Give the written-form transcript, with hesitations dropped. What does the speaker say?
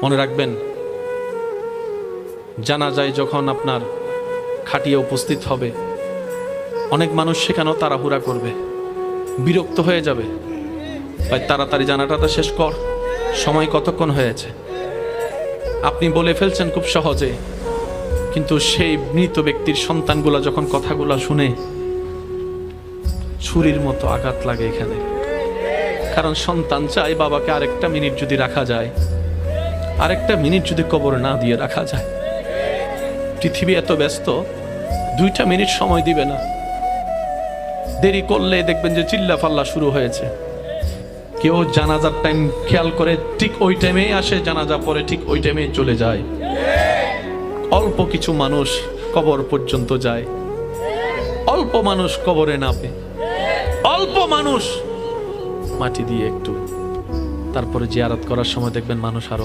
মনে রাখবেন, জানাজায় যখন আপনার খাটিয়ে উপস্থিত হবে, অনেক মানুষ সেখানেও তাড়াহুড়া করবে, বিরক্ত হয়ে যাবে, ভাই তাড়াতাড়ি জানাটা শেষ কর, সময় কতক্ষণ হয়েছে। আপনি বলে ফেলছেন খুব সহজে, কিন্তু সেই মৃত ব্যক্তির সন্তানগুলা যখন কথাগুলা শুনে ছুরির মতো আঘাত লাগে এখানে। কারণ সন্তান চায় বাবাকে আরেকটা মিনিট যদি রাখা যায়, আরেকটা মিনিট যদি কবরে না দিয়ে রাখা যায়। পৃথিবী এত ব্যস্ত, 2টা মিনিট সময় দিবে না। দেরি করলে দেখবেন যে চিল্লা ফাল্লা শুরু হয়েছে। কেউ জানাজার টাইম খেয়াল করে ঠিক ওই টাইমেই আসে, জানাজা পরে ঠিক ওই টাইমেই চলে যায়। অল্প কিছু মানুষ কবর পর্যন্ত যায়, অল্প মানুষ কবরে নামে, অল্প মানুষ মাটি দিয়ে একটু, তারপরে জিয়ারত করার সময় দেখবেন মানুষ আরো